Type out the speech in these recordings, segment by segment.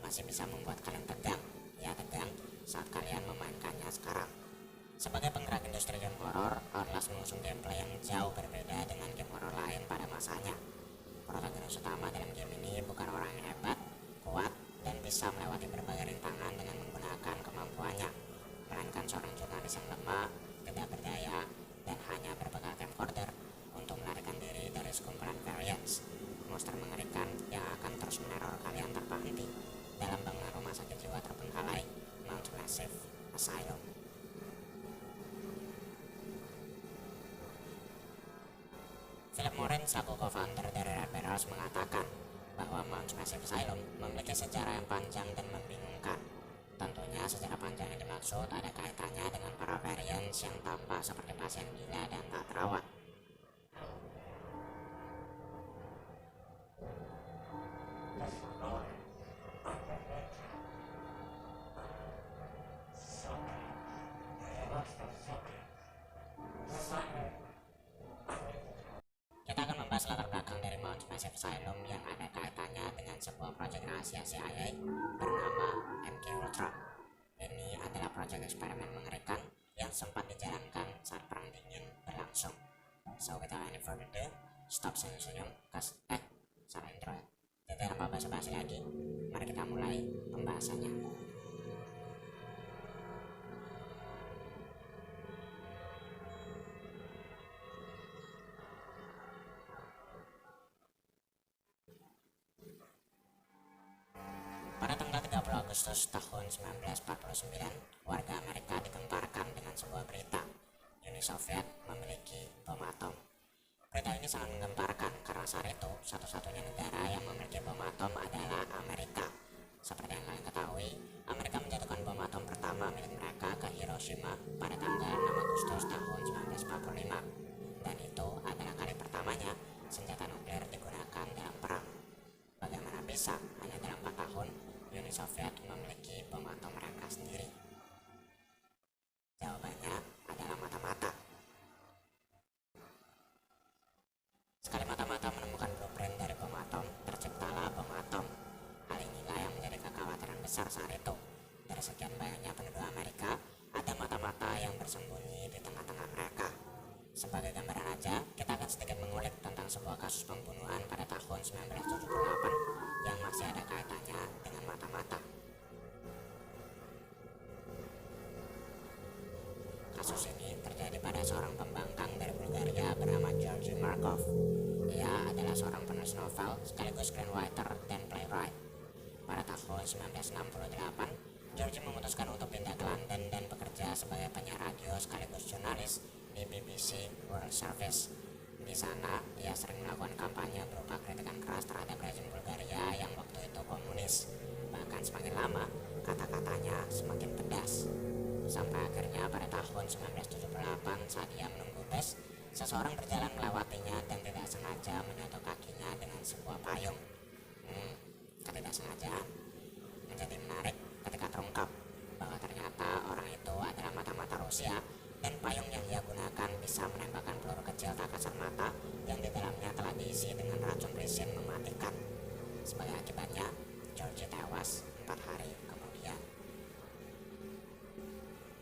masih bisa membuat kalian tegang, ya tegang saat kalian memainkannya sekarang. Sebagai penggerak industri game horor, Outlast mengusung gameplay yang jauh berbeda dengan game horor lain pada masanya. Protagonis utama dalam game ini bukan orang yang hebat, kuat, dan bisa melewati berbagai rintangan dengan menggunakan kemampuannya, melainkan seorang jurnalis yang lemah, tidak berdaya, dan hanya berbekal camcorder untuk melarikan diri dari sekumpulan variants, monster mengerikan yang akan terus meneror kalian tanpa henti dalam bangunan rumah sakit jiwa terbengkalai Mount Massive Asylum. Philip Morin, selaku co-founder dari Red Barrels, mengatakan bahwa Mount Massive Asylum memiliki sejarah yang panjang dan membingungkan. Tentunya sejarah panjang yang dimaksud ada kaitannya dengan para variants yang tampak seperti pasien gila dan tak terawat. Kita akan membahas latar belakang dari Mount Massive Asylum yang ada kaitannya dengan sebuah proyek rahasia CIA bernama MK Ultra. Ini adalah proyek eksperimen mengerikan yang sempat dijalankan saat Perang Dingin berlangsung. So without any further ado, stop senyum-senyum, salah intro ya. Tidak apa basa-basi lagi, mari kita mulai pembahasannya. Pada tanggal 30 Agustus tahun 1949, warga Amerika digemparkan dengan sebuah berita. Uni Soviet memiliki bom atom. Berita ini sangat menggemparkan karena saat itu satu-satunya negara yang memiliki bom atom adalah Amerika. Seperti yang kalian ketahui, Amerika menjatuhkan bom atom pertama milik mereka ke Hiroshima pada tanggal 6 Agustus tahun 1945. Dan itu adalah kali pertamanya senjata nuklir digunakan dalam perang. Bagaimana bisa hanya dalam 4 tahun Uni Soviet memiliki bom atom mereka sendiri? Jawabannya adalah mata-mata. Sekali mata-mata menemukan blueprint dari bom atom, terciptalah bom atom. Hal inilah yang menjadi kekhawatiran besar saat itu. Dari sekian banyaknya penduduk Amerika, ada mata-mata yang bersembunyi di tengah-tengah mereka. Sebagai gambaran aja, kita akan sedikit mengulik tentang sebuah kasus pembunuhan pada tahun 1978 yang masih ada kaitannya dengan mata-mata. Kasus ini terjadi pada seorang pembangkang dari Bulgaria bernama Georgy Markov. Ia adalah seorang penulis novel sekaligus screenwriter dan playwright. Pada tahun 1968, Georgie memutuskan untuk pindah ke London dan bekerja sebagai penyiar radio sekaligus jurnalis di BBC World Service. Di sana, ia sering melakukan kampanye berupa kritikan keras terhadap rezim Bulgaria yang waktu itu komunis. Bahkan semakin lama, kata-katanya semakin pedas. Sampai akhirnya pada tahun 1978 saat ia menunggu bus, seseorang berjalan melewatinya dan tidak sengaja menyentuh kakinya dengan sebuah payung. Ketidaksengajaan menjadi menarik ketika terungkap bahwa ternyata orang itu adalah mata-mata Rusia dan payung yang ia gunakan bisa menembakkan peluru kecil tak kasat mata yang di dalamnya telah diisi dengan racun resin mematikan. Sebagai akibatnya, Georgie tewas 4 hari kemudian.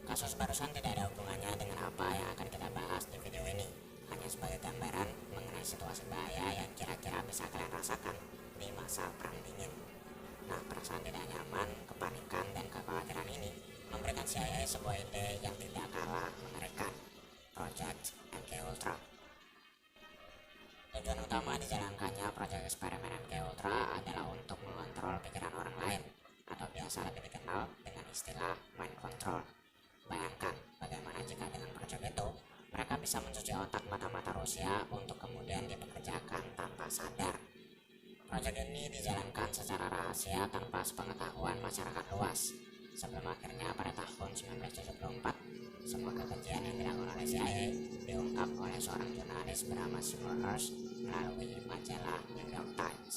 Kasus barusan tidak ada hubungannya dengan apa yang akan kita bahas di video ini, hanya sebagai gambaran mengenai situasi bahaya yang kira-kira bisa kalian rasakan di masa Perang Dingin. Nah, perasaan tidak nyaman, kepanikan, dan kekhawatiran ini memberikan CIA sebuah ide yang tidak kalah mengerikan, Project MK Ultra. Tujuan utama dijalankannya proyek eksperimen MK Ultra adalah untuk mengontrol pikiran orang lain, atau biasa lebih dikenal dengan istilah mind control. Bayangkan bagaimana jika dengan proyek itu, mereka bisa mencuci otak mata-mata Rusia untuk kemudian dipekerjakan tanpa sadar. Proyek ini dijalankan secara rahasia tanpa sepengetahuan masyarakat luas. Sebelum akhirnya pada tahun 1974, semua kekejian yang dilakukan oleh CIA diungkap oleh seorang jurnalis bernama Seymour Hersh melalui majalah New York Times.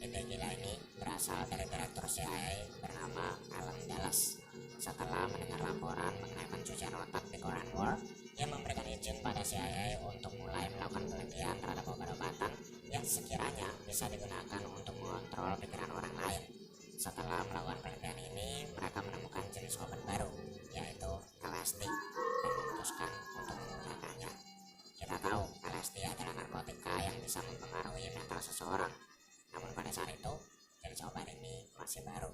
Ide gila ini berasal dari direktur CIA bernama Alan Dulles. Setelah mendengar laporan mengenai pencucian otak di Korean War, ia memberikan izin pada CIA untuk mulai melakukan penelitian terhadap obat-obatan yang sekiranya bisa digunakan untuk mengontrol pikiran orang lain. Setelah melakukan penelitian ini, mereka menemukan jenis obat baru, yaitu LSD, dan memutuskan untuk menggunakannya. Kita tahu LSD adalah narkotika yang bisa mempengaruhi mental seseorang, namun pada saat itu jenis obat ini masih baru.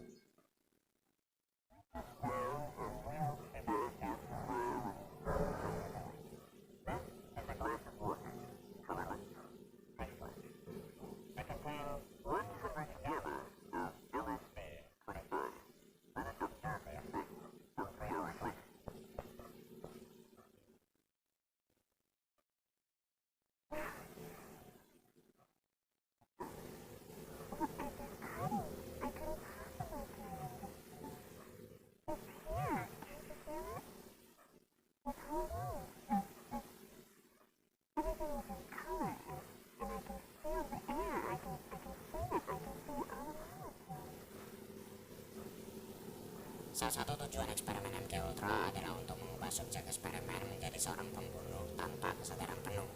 Salah satu tujuan eksperimen MK Ultra adalah untuk mengubah subjek eksperimen menjadi seorang pembunuh tanpa kesadaran penuh.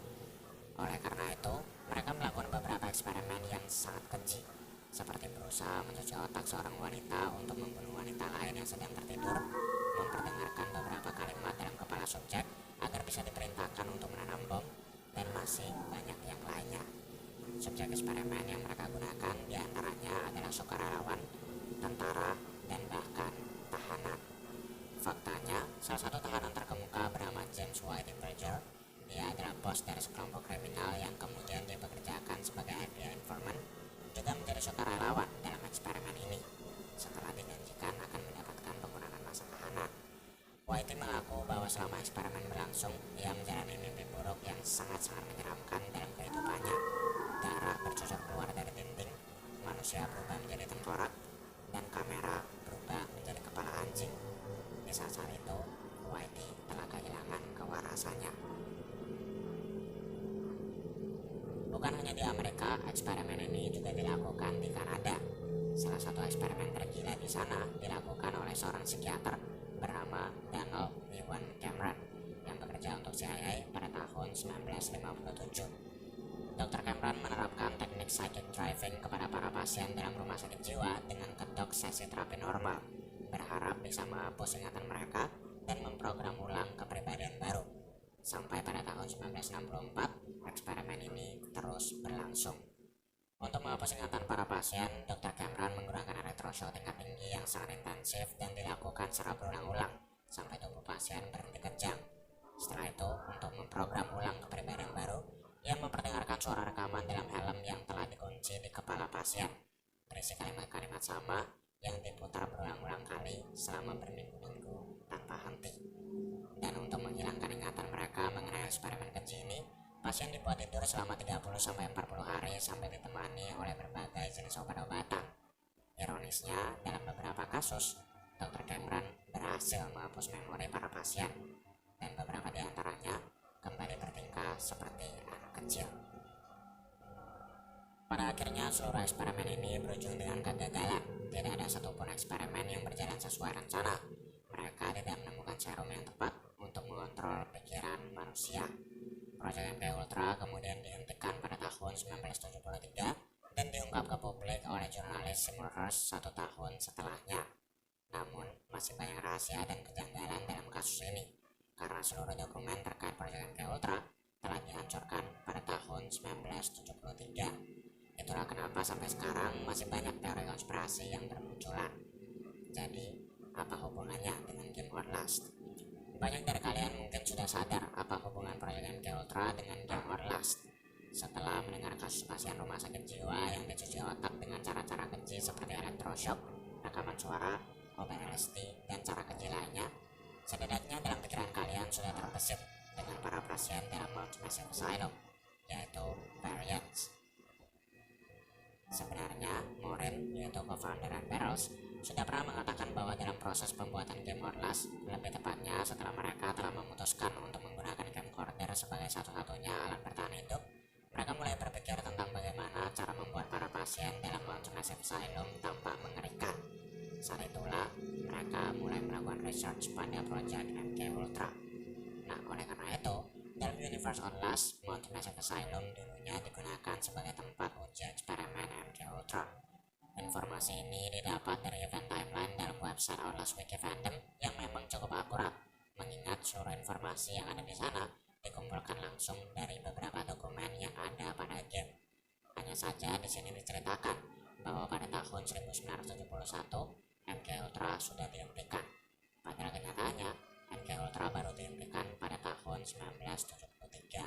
Oleh karena itu, mereka melakukan beberapa eksperimen yang sangat keji, seperti berusaha mencuci otak seorang wanita untuk membunuh wanita lain yang sedang tertidur, memperdengarkan beberapa kalimat dalam kepala subjek agar bisa diperintahkan untuk menanam bom, dan masih banyak yang lainnya. Subjek eksperimen yang mereka gunakan diantaranya adalah sukarelawan, tentara, dan bahkan tahanan. Faktanya, salah satu tahanan terkemuka bernama James White Berger. Dia adalah bos dari sekelompok kriminal yang kemudian dipekerjakan sebagai FBI informant, juga menjadi sukarelawan dalam eksperimen ini. Setelah dijanjikan akan mendapatkan pengurangan masa tahanan, White mengaku bahwa selama eksperimen berlangsung, ia menjalani mimpi buruk yang sangat-sangat menyeramkan dalam kehidupannya. Darah bercucur keluar dari dinding, manusia berubah menjadi tengkorak, dan kamera berubah menjadi kepala anjing. Di saat itu, Whitey telah kehilangan kewarasannya. Bukan hanya di Amerika, eksperimen ini juga dilakukan di Kanada. Salah satu eksperimen tergila di sana dilakukan oleh seorang psikiater bernama Donald Ewan Cameron yang bekerja untuk CIA pada tahun 1957. Dr. Cameron menerapkan teknik psychic driving kepada para pasien dalam rumah sakit jiwa dengan kedok sesi terapi normal, berharap bisa menghapus ingatan mereka dan memprogram ulang kepribadian baru. Sampai pada tahun 1964, eksperimen ini terus berlangsung. Untuk menghapus ingatan para pasien, Dr. Cameron menggunakan elektroshock tingkat tinggi yang sangat intensif dan dilakukan secara berulang-ulang sampai tubuh pasien berhenti kejang. Setelah itu, untuk memprogram ulang kepribadian baru, ia memperdengarkan suara rekaman dalam helm yang telah dikunci di kepala pasien, berisi kalimat-kalimat sama yang diputar berulang-ulang kali selama berminggu-minggu tanpa henti. Dan untuk menghilangkan ingatan mereka mengenai eksperimen keji ini, pasien dibuat tidur selama 30-40 hari sampai ditemani oleh berbagai jenis obat-obatan. Ironisnya, dalam beberapa kasus, Dr. Cameron berhasil menghapus memori para pasien, dan beberapa di antaranya kembali bertingkah seperti anak kecil. Pada akhirnya, seluruh eksperimen ini berujung dengan kegagalan. Tidak ada satupun eksperimen yang berjalan sesuai rencana. Mereka tidak menemukan serum yang tepat untuk mengontrol pikiran manusia. Proyek MK Ultra kemudian dihentikan pada tahun 1973 dan diungkap ke publik oleh jurnalis Seymour Hersh 1 tahun setelahnya. Namun, masih banyak rahasia dan kejanggalan dalam kasus ini, karena seluruh dokumen terkait proyek MK Ultra telah dihancurkan pada tahun 1973. Itulah kenapa sampai sekarang masih banyak teori konspirasi yang bermunculan. Jadi, apa hubungannya dengan Game Outlast? Banyak dari kalian mungkin sudah sadar apa hubungan proyek MK Ultra dengan Game Outlast. Setelah mendengar kasus pasien rumah sakit jiwa yang dicuci otak dengan cara-cara keji seperti elektroshock, rekaman suara, obat LSD, dan cara keji lainnya, setidaknya dalam pikiran kalian sudah terbesit dengan para pasien dalam Mount Massive Asylum, yaitu Variants. Sebenarnya, Maureen, yaitu co-founder Barrels, sudah pernah mengatakan bahwa dalam proses pembuatan Game Outlast, lebih tepatnya setelah mereka telah memutuskan untuk menggunakan camcorder sebagai satu-satunya alat bertahan hidup, mereka mulai berpikir tentang bagaimana cara membuat para pasien dalam Mount Massive Asylum tampak mengerikan. Saat itulah, mereka mulai melakukan research pada proyek MK Ultra. Nah, oleh karena itu, dalam universe Outlast, Mount Massive Asylum dulunya digunakan sebagai tempat uji eksperimen MK Ultra. Informasi Informasi ini didapat dari event timeline dalam website Outlast Wiki Fandom yang memang cukup akurat, mengingat seluruh informasi yang ada di sana dikumpulkan langsung dari beberapa dokumen yang ada pada game. Hanya saja di sini diceritakan bahwa pada tahun 1971 MK Ultra sudah dihentikan. Padahal kenyataannya MK Ultra baru dihentikan pada tahun 1973.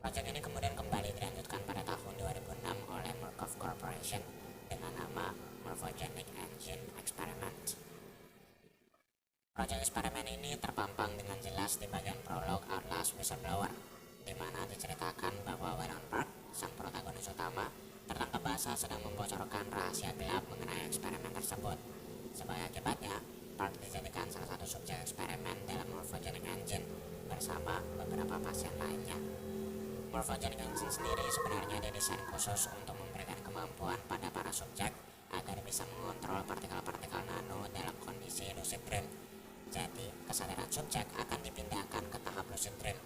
Proyek ini kemudian kembali dilanjutkan pada tahun 2006 oleh Murkoff Corporation dengan nama Morphogenic Engine Experiment. Proyek eksperimen ini terpampang dengan jelas di bagian prolog Outlast Whistleblower, di mana diceritakan bahwa Whelan Park, sang protagonis utama, tertangkap basah sedang membocorkan rahasia gelap mengenai eksperimen tersebut. Sebagai akibatnya, Park dijadikan salah satu subjek eksperimen dalam Morphogenic Engine bersama beberapa pasien lainnya. Morphogenic Engine sendiri sebenarnya didesain khusus untuk memberikan kemampuan pada para subjek agar bisa mengontrol partikel-partikel nano dalam kondisi lucid dream. Jadi, kesadaran subjek akan dipindahkan ke tahap lucid dream,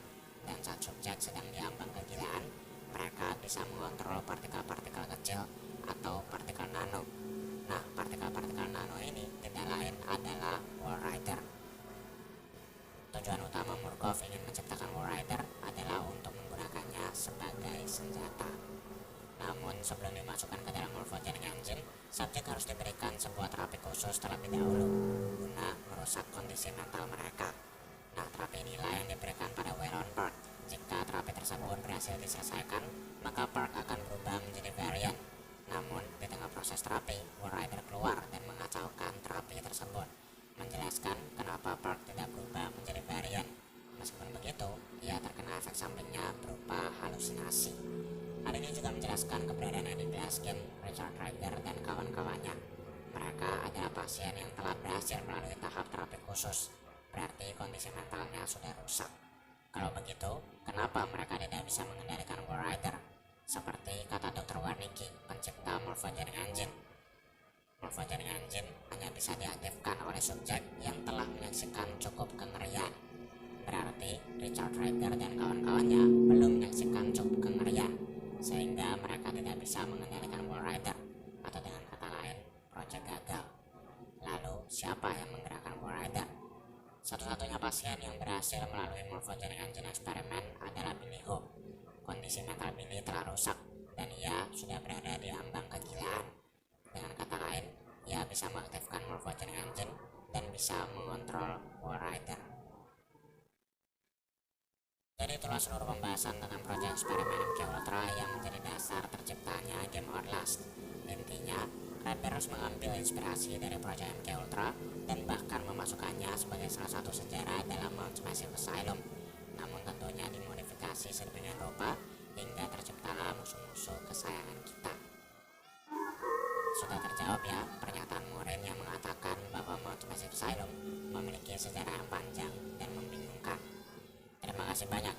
dan saat subjek sedang diambang kegilaan, mereka bisa mengontrol partikel-partikel kecil atau partikel nano. Nah, partikel-partikel nano ini tidak lain adalah Walrider. Tujuan utama Murkoff ingin menciptakan Walrider adalah untuk menggunakannya sebagai senjata. Namun sebelum dimasukkan ke dalam Morphogenic Engine, subjek harus diberikan sebuah terapi khusus terlebih dahulu guna merusak kondisi mental mereka. Nah, terapi inilah yang diberikan pada Whelan Park. Jika terapi tersebut berhasil diselesaikan, maka Park akan berubah menjadi variant. Namun, di tengah proses terapi, Walrider keluar dan mengacaukan terapi tersebut, menjelaskan kenapa Park tidak berubah menjadi variant. Meskipun begitu, ia terkena efek sampingnya berupa halusinasi. Hal ini juga menjelaskan keberadaan Andy Blaskin, Richard Rieger, dan kawan-kawannya. Mereka adalah pasien yang telah berhasil melalui tahap terapi khusus, berarti kondisi mentalnya sudah rusak. Kalau begitu, kenapa mereka tidak bisa mengendalikan Walrider? Seperti kata Dr. Warnicki, pencipta Morphogenic Engine. Morphogenic Engine hanya bisa diaktifkan oleh subjek yang telah menyaksikan cukup kengerian. Berarti Richard Rieger dan kawan-kawannya belum menyaksikan cukup kengerian, sehingga mereka tidak bisa mengendalikan Walrider, atau dengan kata lain, proyek gagal. Lalu, siapa yang menggerakkan Walrider? Satu-satunya pasien yang berhasil melalui Morphogenic Engine eksperimen adalah Billy Hope. Kondisi mental Billy telah rusak, dan ia sudah berada di ambang kegilaan. Dengan kata lain, ia bisa mengaktifkan Morphogenic Engine dan bisa mengontrol Walrider. Jadi itulah seluruh pembahasan tentang proyek eksperimen MK Ultra yang menjadi dasar terciptanya game Outlast. Intinya, Red Bears mengambil inspirasi dari proyek MK Ultra dan bahkan memasukkannya sebagai salah satu sejarah dalam Mount Massive Asylum. Namun tentunya dimodifikasi sedemikian rupa hingga terciptalah musuh-musuh kesayangan kita. Sudah terjawab ya pernyataan Morin yang mengatakan bahwa Mount Massive Asylum memiliki sejarah yang panjang dan membingungkan. Terima kasih banyak